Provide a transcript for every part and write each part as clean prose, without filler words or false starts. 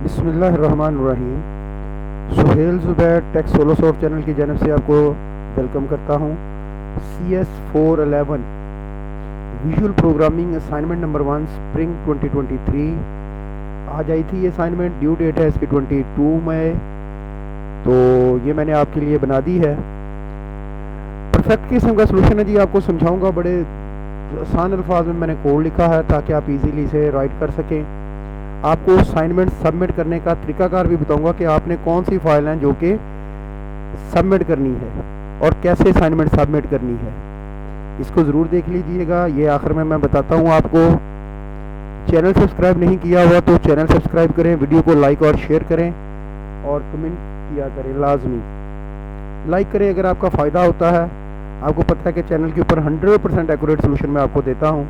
बिस्मिल्लाहिर्रहमानिर्रहीम। Suhail Zubair tech solo soft channel की जानब से आपको वेलकम करता हूँ। CS411 visual programming assignment number 1 spring 2023 आज आई थी। ये असाइनमेंट ड्यू डेट है इसकी 22 मई, तो ये मैंने आपके लिए बना दी है। परफेक्ट किस्म का सलूशन है जी, आपको समझाऊंगा। बड़े आसान अल्फाज में मैंने कोड लिखा है ताकि आप इजीली इसे राइट कर सकें। आपको असाइनमेंट सबमिट करने का तरीकाकार भी बताऊंगा कि आपने कौन सी फाइल है जो कि सबमिट करनी है और कैसे असाइनमेंट सबमिट करनी है। इसको ज़रूर देख लीजिएगा। ये आखिर में मैं बताता हूँ आपको। चैनल सब्सक्राइब नहीं किया हुआ तो चैनल सब्सक्राइब करें, वीडियो को लाइक और शेयर करें और कमेंट किया करें। लाजमी लाइक करें अगर आपका फ़ायदा होता है। आपको पता है कि चैनल के ऊपर 100% एक्यूरेट सोल्यूशन मैं आपको देता हूँ।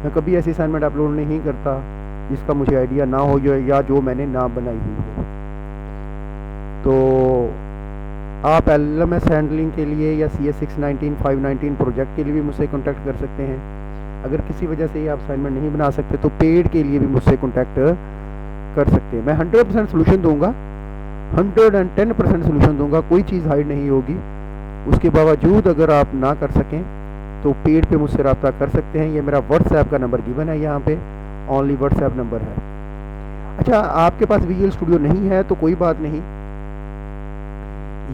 मैं कभी ऐसी असाइनमेंट अपलोड नहीं करता जिसका मुझे आइडिया ना हो या जो मैंने ना बनाई हुई हो। तो आप LMS हैंडलिंग के लिए या CS619 519 प्रोजेक्ट के लिए भी मुझसे कांटेक्ट कर सकते हैं। अगर किसी वजह से ये आप असाइनमेंट नहीं बना सकते तो पेड के लिए भी मुझसे कांटेक्ट कर सकते हैं। मैं 100% सोल्यूशन दूंगा, 110% सोल्यूशन दूंगा, कोई चीज़ हाइड नहीं होगी। उसके बावजूद अगर आप ना कर सकें तो पेड पे मुझसे रब्ता कर सकते हैं। ये मेरा व्हाट्सएप का नंबर गिवन है यहाँ पे, ओनली व्हाट्सएप नंबर है। अच्छा, आपके पास विजुअल स्टूडियो नहीं है तो कोई बात नहीं,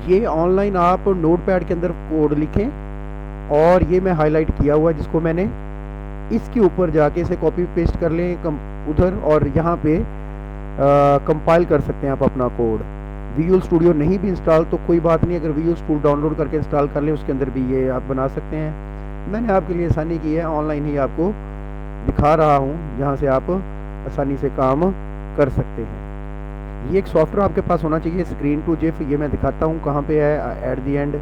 ये ऑनलाइन आप नोटपैड के अंदर कोड लिखें और ये मैं हाईलाइट किया हुआ है जिसको मैंने, इसके ऊपर जाके इसे कॉपी पेस्ट कर लें उधर और यहाँ पे कंपाइल कर सकते हैं आप अपना कोड। विजुअल स्टूडियो नहीं भी इंस्टॉल तो कोई बात नहीं, अगर विजुअल स्टूडियो डाउनलोड करके इंस्टॉल कर लें उसके अंदर भी ये आप बना सकते हैं। मैंने आपके लिए आसानी की है, ऑनलाइन ही आपको दिखा रहा हूँ जहाँ से आप आसानी से काम कर सकते हैं। ये एक सॉफ्टवेयर आपके पास होना चाहिए, स्क्रीन टू जिफ। ये मैं दिखाता हूँ कहाँ पे है एट दी एंड।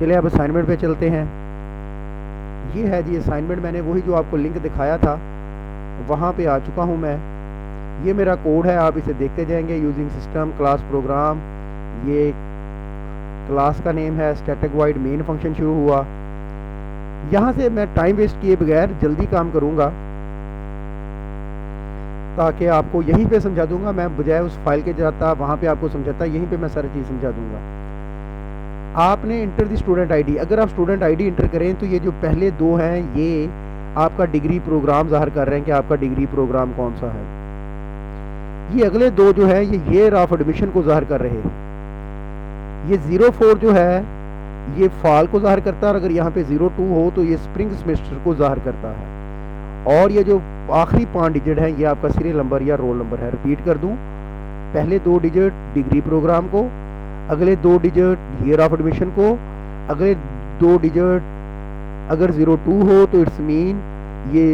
चलिए अब असाइनमेंट पे चलते हैं। ये है जी असाइनमेंट, मैंने वही जो आपको लिंक दिखाया था वहाँ पे आ चुका हूँ मैं। ये मेरा कोड है, आप इसे देखते जाएंगे। यूजिंग सिस्टम क्लास प्रोग्राम, ये क्लास का नेम है। स्टैटिक वॉइड मेन फंक्शन शुरू हुआ। यहाँ से मैं टाइम वेस्ट किए बगैर जल्दी काम करूँगा ताकि आपको यहीं पे समझा दूंगा। मैं बजाय उस फाइल के जाता वहाँ पे आपको समझाता, यहीं पे मैं सारी चीज़ समझा दूंगा। आपने इंटर दी स्टूडेंट आईडी, अगर आप स्टूडेंट आईडी इंटर करें तो ये जो पहले दो हैं ये आपका डिग्री प्रोग्राम ज़ाहिर कर रहे हैं कि आपका डिग्री प्रोग्राम कौन सा है। ये अगले दो जो है ये ईयर ऑफ एडमिशन को ज़ाहिर कर रहे हैं। ये 04 जो है ये फॉल को ज़ाहिर करता है और अगर यहाँ पे 02 हो तो ये स्प्रिंग सेमेस्टर को ज़ाहिर करता है। और ये जो आखिरी 5 डिजिट हैं ये आपका सीरियल नंबर या रोल नंबर है। रिपीट कर दूं, पहले 2 डिजिट डिग्री प्रोग्राम को, अगले 2 डिजिट ईयर ऑफ एडमिशन को, अगले 2 डिजिट अगर 02 हो तो इट्स मीन ये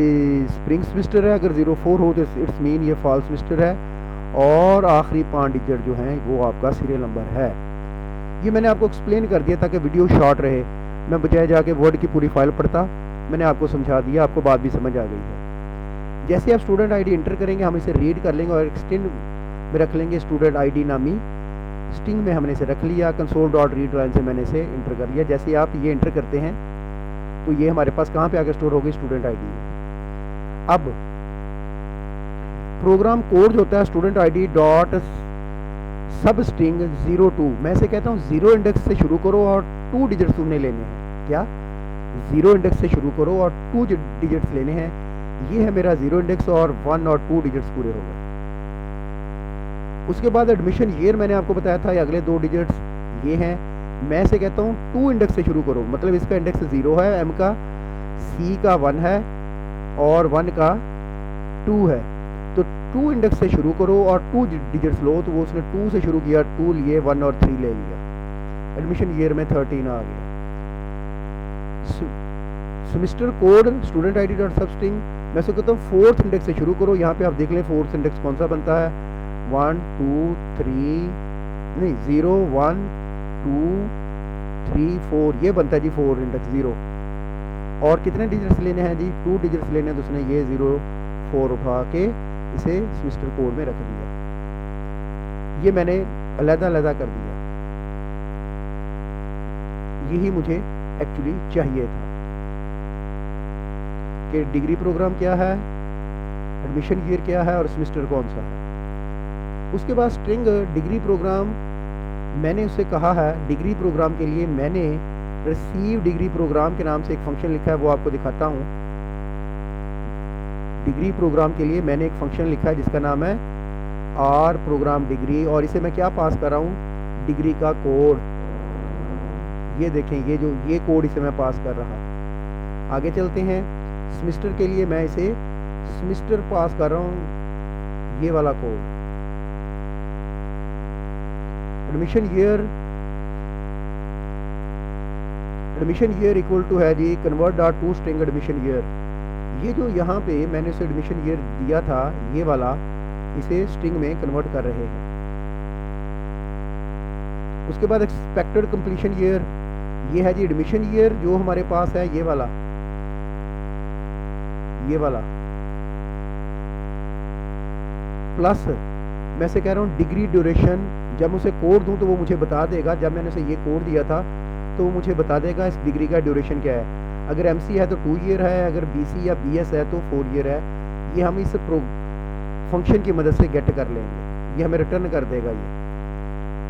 स्प्रिंग सेमेस्टर है, अगर 04 हो तो इट्स मीन ये फॉल सेमेस्टर है, और आखिरी 5 डिजिट जो हैं वो आपका सीरियल नंबर है। ये मैंने आपको एक्सप्लेन कर दिया ताकि वीडियो शॉर्ट रहे। मैं बजाय जाके वर्ड की पूरी फाइल पढ़ता, मैंने आपको समझा दिया, आपको बात भी समझ आ गई है। जैसे आप स्टूडेंट आईडी इंटर करेंगे हम इसे रीड कर लेंगे और एक स्ट्रिंग में रख लेंगे स्टूडेंट आईडी नामी। स्ट्रिंग में हमने इसे रख लिया, कंसोल डॉट रीड लाइन से मैंने इसे इंटर कर लिया। जैसे आप ये इंटर करते हैं तो ये हमारे पास कहाँ पे आके स्टोर हो गई, स्टूडेंट आईडी में। अब प्रोग्राम कोड जो होता है स्टूडेंट आईडी डॉट सब स्ट्रिंग 02, मैं इसे कहता हूँ 0 इंडेक्स से शुरू करो और 2 डिजिट्स तुमने लेने हैं। क्या 0 इंडेक्स से शुरू करो और 2 डिजिट्स लेने हैं। ये है मेरा 0 इंडेक्स और 1 और 2 डिजिट्स पूरे हो गए। उसके बाद एडमिशन ईयर मैंने आपको बताया था, ये अगले 2 डिजिट्स ये हैं। मैं इसे कहता हूँ 2 इंडेक्स से शुरू करो, मतलब इसका इंडेक्स 0 है, M का, C का 1 है और 1 का 2 है। तो 2 इंडेक्स से शुरू करो और 2 डिजिट्स लो। तो वो उसने 2 से शुरू किया, 2 लिए, 1 और 3 ले लिया। एडमिशन ईयर में 13 आ गया। Semester code student ID dot सब स्ट्रिंग, मैं इसे कहता हूँ 4th इंडेक्स से शुरू करो। यहाँ पे आप देख लें 4th इंडेक्स कौन सा बनता है, 1 2 3 नहीं 0 1 2 3 4 ये बनता है जी 4 इंडेक्स 0। और कितने डिजिट्स लेने हैं जी, 2 डिजिट्स लेने हैं। तो उसने ये 04 उठा के इसे सेमेस्टर कोड में रख दिया। ये मैंने अलग-अलग कर दिया, यही मुझे एक्चुअली चाहिए था कि डिग्री प्रोग्राम क्या है, एडमिशन ईयर क्या है और सेमेस्टर कौन सा है। उसके बाद स्ट्रिंग डिग्री प्रोग्राम, मैंने उससे कहा है डिग्री प्रोग्राम के लिए मैंने रिसीव डिग्री प्रोग्राम के नाम से एक फंक्शन लिखा है, वो आपको दिखाता हूँ। डिग्री प्रोग्राम के लिए मैंने एक फंक्शन लिखा है जिसका नाम है आर प्रोग्राम डिग्री, और इसे मैं क्या पास कर रहा हूँ, डिग्री का कोड। ये देखें, ये कोड इसे मैं पास कर रहा। आगे चलते हैं। सेमेस्टर के लिए मैं इसे सेमेस्टर पास कर रहा हूँ, ये वाला code. Admission year equal to है जी convert dot to string admission year. ये जो यहाँ पे मैंने उसे एडमिशन ईयर दिया था, ये वाला, इसे स्ट्रिंग में कन्वर्ट कर रहे हैं। उसके बाद एक्सपेक्टेड कंप्लीशन ईयर, ये है जी एडमिशन ईयर जो हमारे पास है, ये वाला प्लस मैं से कह रहा हूँ डिग्री ड्यूरेशन। जब उसे कोड दूं तो वो मुझे बता देगा, जब मैंने उसे ये कोड दिया था तो वो मुझे बता देगा इस डिग्री का ड्यूरेशन क्या है। अगर एमसी है तो 2 ईयर है, अगर बीसी या बीएस है तो 4 ईयर है। ये हम इस फंक्शन की मदद से गेट कर लेंगे, ये हमें रिटर्न कर देगा। ये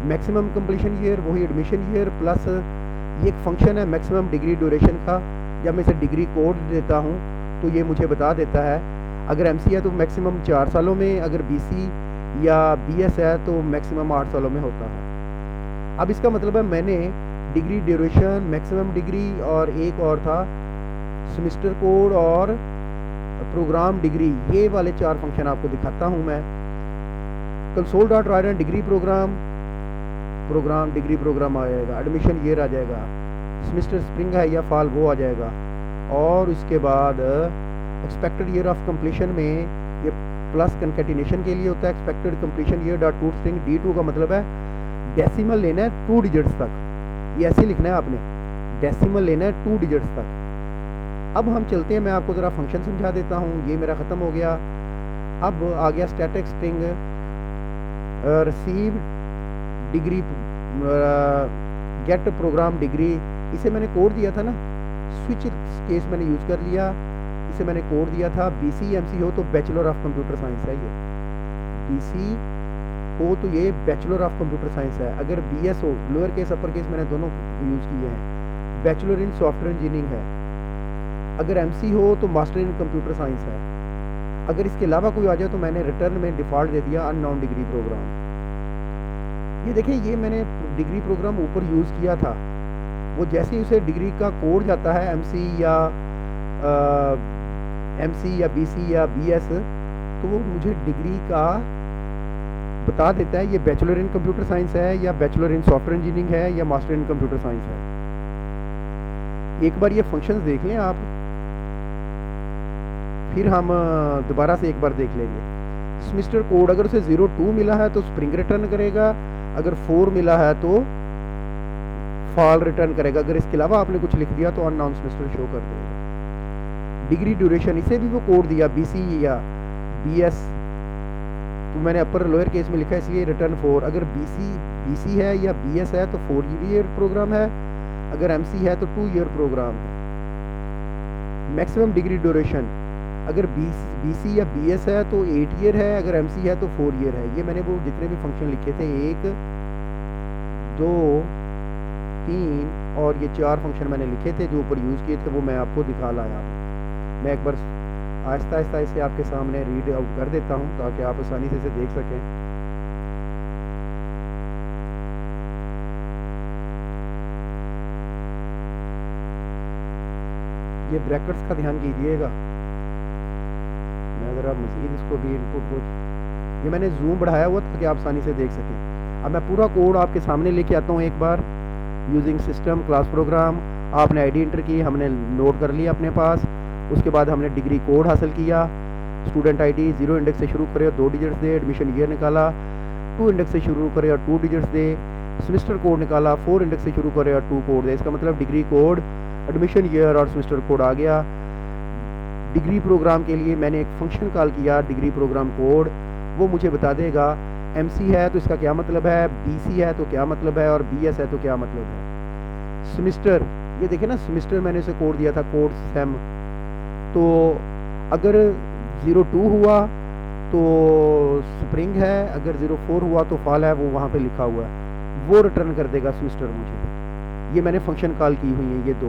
मैक्सिमम कंप्लीशन ईयर वही एडमिशन ईयर प्लस ये एक फंक्शन है मैक्सिमम डिग्री ड्यूरेशन का। जब मैं इसे डिग्री कोड देता हूँ तो ये मुझे बता देता है, अगर एमसी है तो मैक्सिमम 4 सालों में, अगर बीसी या बीएस है तो मैक्सिमम 8 सालों में होता है। अब इसका मतलब है मैंने डिग्री ड्यूरेशन, मैक्सिमम डिग्री और एक और था सेमेस्टर कोड और प्रोग्राम डिग्री, ये वाले 4 फंक्शन आपको दिखाता हूँ मैं। Console dot write degree program degree program आ जाएगा, एडमिशन ईयर आ जाएगा, सेमेस्टर स्प्रिंग है या फॉल वो आ जाएगा, और उसके बाद एक्सपेक्टेड ईयर ऑफ कंप्लीशन में ये प्लस कंकैटिनेशन के लिए होता है। Expected completion year dot to string D2 का मतलब है डेसिमल लेना है 2 डिजिट्स तक, ये ऐसे लिखना है आपने, डेसिमल लेना है 2 डिजिट्स तक। अब हम चलते हैं, मैं आपको ज़रा फंक्शन समझा देता हूँ। ये मेरा ख़त्म हो गया। अब आ गया static string receive degree get program degree. इसे मैंने कोड दिया था ना, स्विच केस मैंने यूज़ कर लिया। इसे मैंने कोड दिया था बीसी एमसी हो तो बैचलर ऑफ कंप्यूटर साइंस है, ये बीसी हो तो ये बैचलर ऑफ कंप्यूटर साइंस है। अगर बीएस हो, लोअर केस अपर केस मैंने दोनों यूज़ किए हैं, बैचलर इन सॉफ्टवेयर इंजीनियरिंग है। अगर एमसी हो तो मास्टर इन कंप्यूटर साइंस है। अगर इसके अलावा कोई आ जाए तो मैंने रिटर्न में डिफ़ॉल्ट दे दिया अननोन डिग्री प्रोग्राम। ये देखें, ये मैंने डिग्री प्रोग्राम ऊपर यूज़ किया था, वो जैसे ही उसे डिग्री का कोड जाता है एमसी या बीसी या बीएस, तो वो मुझे डिग्री का बता देता है ये बैचलर इन कंप्यूटर साइंस है या बैचलर इन सॉफ्टवेयर इंजीनियरिंग है या मास्टर इन कंप्यूटर साइंस है। एक बार ये फंक्शंस देख लें आप, फिर हम दोबारा से एक बार देख लेंगे। सेमेस्टर कोड अगर उसे 02 मिला है तो स्प्रिंग रिटर्न करेगा, अगर 4 मिला है तो फॉल रिटर्न करेगा। अगर इसके अलावा आपने कुछ लिख दिया तो अननोन सेमेस्टर शो कर देगा। डिग्री ड्यूरेशन, इसे भी वो कोड दिया बीसी या बीएस, तो मैंने अपर लोअर केस में लिखा है इसलिए रिटर्न 4। अगर बीसी है या बीएस है तो 4 ईयर प्रोग्राम है, अगर एमसी है तो 2 ईयर प्रोग्राम है। मैक्सिमम डिग्री ड्यूरेशन, अगर बीसी या बीएस है तो 8 ईयर है, अगर एमसी है तो 4 ईयर है। ये मैंने वो जितने भी फंक्शन लिखे थे 1 2 3 और ये 4 फंक्शन मैंने लिखे थे जो ऊपर यूज़ किए थे, वो मैं आपको दिखा लाया। मैं एक बार आहिस्ता आहिस्ता इसे आपके सामने रीड आउट कर देता हूँ ताकि आप आसानी से इसे देख सकें। ये ब्रैकेट्स का ध्यान कीजिएगा, मैं ज़रा मज़ीद इसको भी इनपुट को, ये मैंने जूम बढ़ाया हुआ ताकि आप आसानी से देख सकें। अब मैं पूरा कोड आपके सामने लेके आता हूँ एक बार। यूजिंग सिस्टम क्लास प्रोग्राम, आपने आईडी इंटर की, हमने नोट कर लिया अपने पास। उसके बाद हमने डिग्री कोड हासिल किया। स्टूडेंट आईडी 0 इंडेक्स से शुरू करे और 2 डिजिट्स दे, एडमिशन ईयर निकाला। 2 इंडेक्स से शुरू करे और 2 डिजिट्स दे, सेमेस्टर कोड निकाला। 4 इंडेक्स से शुरू करे और 2 कोड दे। इसका मतलब डिग्री कोड, एडमिशन ईयर और सेमेस्टर कोड आ गया। डिग्री प्रोग्राम के लिए मैंने एक फंक्शन कॉल किया डिग्री प्रोग्राम कोड, वो मुझे बता देगा एमसी है तो इसका क्या मतलब है, बीसी है तो क्या मतलब है और बीएस है तो क्या मतलब है। सेमेस्टर, ये देखे ना, सेमेस्टर मैंने इसे कोड दिया था, कोड सेम। तो अगर 02 हुआ तो स्प्रिंग है, अगर 04 हुआ तो फॉल है, वो वहाँ पे लिखा हुआ है, वो रिटर्न कर देगा सेमेस्टर मुझे। ये मैंने फंक्शन कॉल की हुई है ये दो,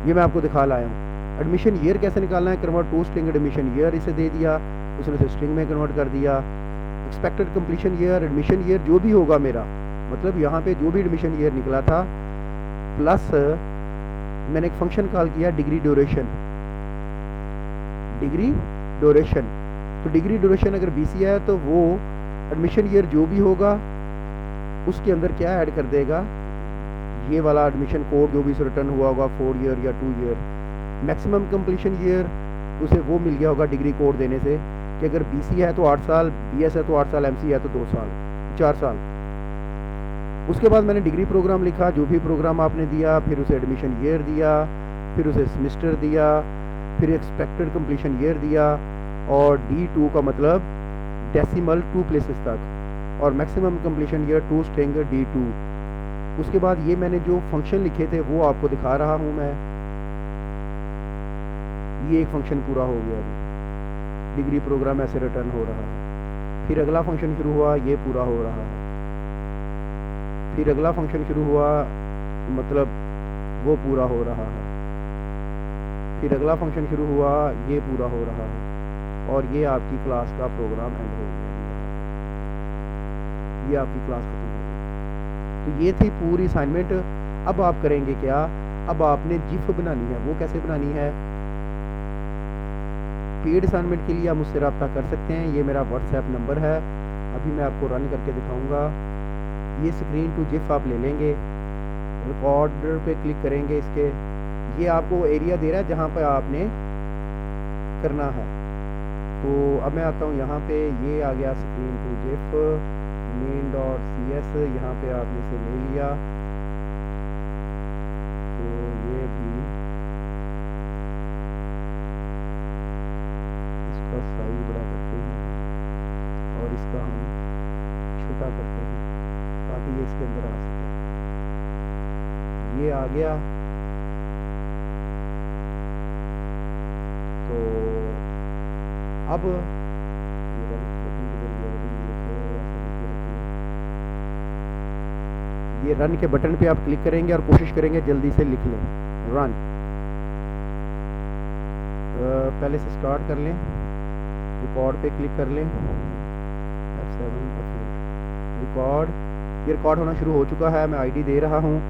ये मैं आपको दिखा लाया हूँ। एडमिशन ईयर कैसे निकालना है, convert to string admission year इसे दे दिया, उसने उसे स्ट्रिंग में कन्वर्ट कर दिया। Expected completion year, admission year जो भी होगा मेरा, मतलब यहाँ पे जो भी एडमिशन ईयर निकला था, प्लस मैंने एक फंक्शन कॉल किया डिग्री ड्यूरेशन, डिग्री ड्यूरेशन। तो डिग्री ड्यूरेशन अगर BC है तो वो एडमिशन ईयर जो भी होगा उसके अंदर क्या ऐड कर देगा, ये वाला एडमिशन कोड जो भी रिटर्न हुआ होगा 4 ईयर या 2 ईयर। मैक्सिमम कंप्लीशन ईयर उसे वो मिल गया होगा डिग्री कोड देने से कि अगर BC है तो 8 साल, BS है तो 8 साल, MC है तो 2 साल, 4 साल। उसके बाद मैंने डिग्री प्रोग्राम लिखा, जो भी प्रोग्राम आपने दिया, फिर उसे एडमिशन ईयर दिया, फिर उसे सेमेस्टर दिया, फिर एक्सपेक्टेड कंप्लीशन ईयर दिया, और D2 का मतलब डेसिमल 2 प्लेसेस तक, और maximum completion year 2 string D2। उसके बाद ये मैंने जो फंक्शन लिखे थे वो आपको दिखा रहा हूँ मैं, ये एक फंक्शन पूरा हो गया, अभी डिग्री प्रोग्राम ऐसे रिटर्न हो रहा है। फिर अगला फंक्शन शुरू हुआ, ये पूरा हो रहा है। फिर अगला फंक्शन शुरू हुआ, मतलब वो पूरा हो रहा है। फिर अगला फंक्शन शुरू हुआ, ये पूरा हो रहा है, और ये आपकी क्लास का प्रोग्राम एंड हो गया, ये आपकी क्लास खत्म हो गई। तो ये थी पूरी असाइनमेंट। अब आप करेंगे क्या, अब आपने जिफ बनानी है। वो कैसे बनानी है, पेड असाइनमेंट के लिए आप मुझसे रब्ता कर सकते हैं, ये मेरा व्हाट्सएप नंबर है, अभी मैं आपको रन करके दिखाऊंगा। ये स्क्रीन टू जिफ आप ले लेंगे, रिकॉर्डर पे क्लिक करेंगे इसके, ये आपको एरिया दे रहा है जहाँ पर आपने करना है। तो अब मैं आता हूँ यहाँ पे, ये आ गया स्क्रीन टू जिफ main.cs, यहाँ पे आपने इसे ले लिया। तो ये भी इसका साइज बड़ा करते हैं और इसका हम छोटा करते हैं ताकि ये इसके अंदर आ सके। ये आ गया। तो अब ये रन के बटन पे आप क्लिक करेंगे और कोशिश करेंगे जल्दी से लिख लें रन। पहले से स्टार्ट कर लें, रिकॉर्ड पे क्लिक कर लें, F7 रिकॉर्ड। ये रिकॉर्ड होना शुरू हो चुका है। मैं आईडी दे रहा हूँ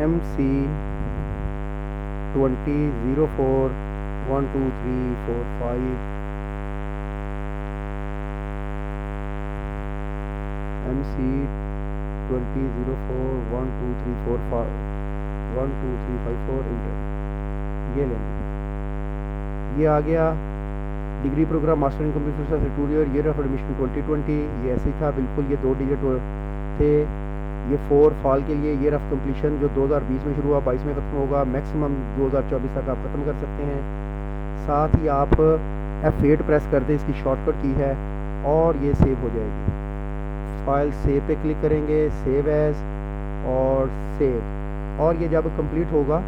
MC2004 1 2 3 4 5, MC2004 1 2 3 4 5 1 2 3 5 4 इंटर। ये लेंगे, ये आ गया degree program master in computer science 2 year, year of admission 2020। ये ऐसे ही था बिल्कुल, ये 2 डिजिट थे। ये 4 फॉल के लिए ईयर ऑफ कंप्लीशन जो 2020 में शुरू हुआ 22 में ख़त्म होगा, मैक्सिमम 2024 तक आप ख़त्म कर सकते हैं। साथ ही आप F8 प्रेस कर दें, इसकी शॉर्टकट की है, और ये सेव हो जाएगी। फाइल सेव पे क्लिक करेंगे, सेव एज और सेव, और ये जब कंप्लीट होगा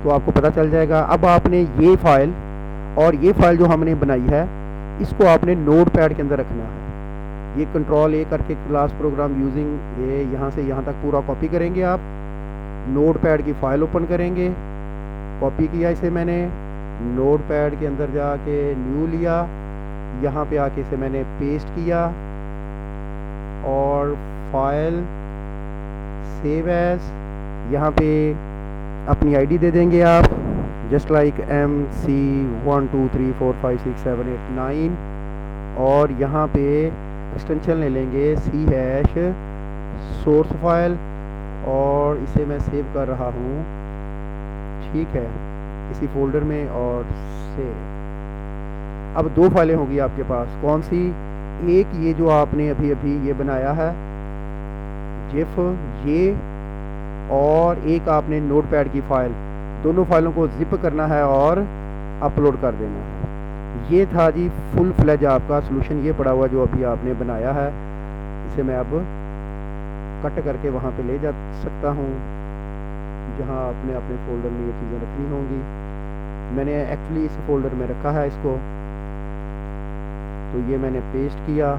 तो आपको पता चल जाएगा। अब आपने ये फाइल और ये फाइल जो हमने बनाई है इसको आपने नोटपैड के अंदर रखना है। ये कंट्रोल A करके क्लास प्रोग्राम यूजिंग ये यहाँ से यहाँ तक पूरा कॉपी करेंगे। आप नोटपैड की फाइल ओपन करेंगे, कॉपी किया इसे मैंने, नोटपैड के अंदर जाके न्यू लिया, यहाँ पे आके इसे मैंने पेस्ट किया, और फाइल सेव एज, यहाँ पे अपनी आईडी दे देंगे आप, जस्ट लाइक MC123456789, और यहाँ पे एक्सटेंशन ले लेंगे ch सोर्स फाइल, और इसे मैं सेव कर रहा हूँ, ठीक है, इसी फोल्डर में, और सेव। अब 2 फाइलें होगी आपके पास, कौन सी, एक ये जो आपने अभी अभी ये बनाया है जिफ ये, और एक आपने नोटपैड की फाइल, दोनों फाइलों को जिप करना है और अपलोड कर देना है। ये था जी फुल फ्लैज आपका सोल्यूशन, ये पड़ा हुआ जो अभी आपने बनाया है। इसे मैं अब कट करके वहाँ पे ले जा सकता हूँ जहाँ आपने अपने फोल्डर में ये चीज़ें रखनी होंगी। मैंने एक्चुअली इस फोल्डर में रखा है इसको, तो ये मैंने पेस्ट किया।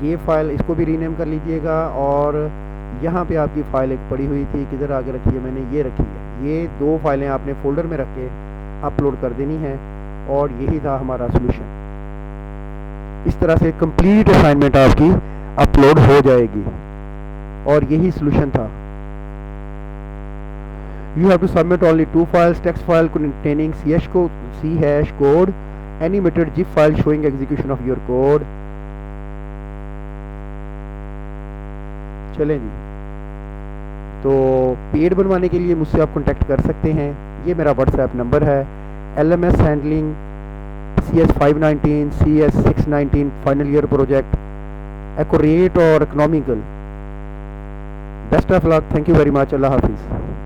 ये फ़ाइल इसको भी रीनेम कर लीजिएगा। और यहाँ पे आपकी फ़ाइल एक पड़ी हुई थी, किधर आगे रखी है मैंने, ये रखी है। ये 2 फाइलें आपने फ़ोल्डर में रख के अपलोड कर देनी है और यही था हमारा सोल्यूशन। इस तरह से कंप्लीट असाइनमेंट आपकी अपलोड हो जाएगी और यही सोल्यूशन था। You have to submit only 2 files: text file containing C hash code, animated GIF file showing execution of your code। चलें जी, तो पेड बनवाने के लिए मुझसे आप कांटेक्ट कर सकते हैं। ये मेरा व्हाट्सएप नंबर है। LMS handling, CS 519, CS 619 final year project, accurate और economical. Best of luck. Thank you very much. अल्लाह हाफिज़।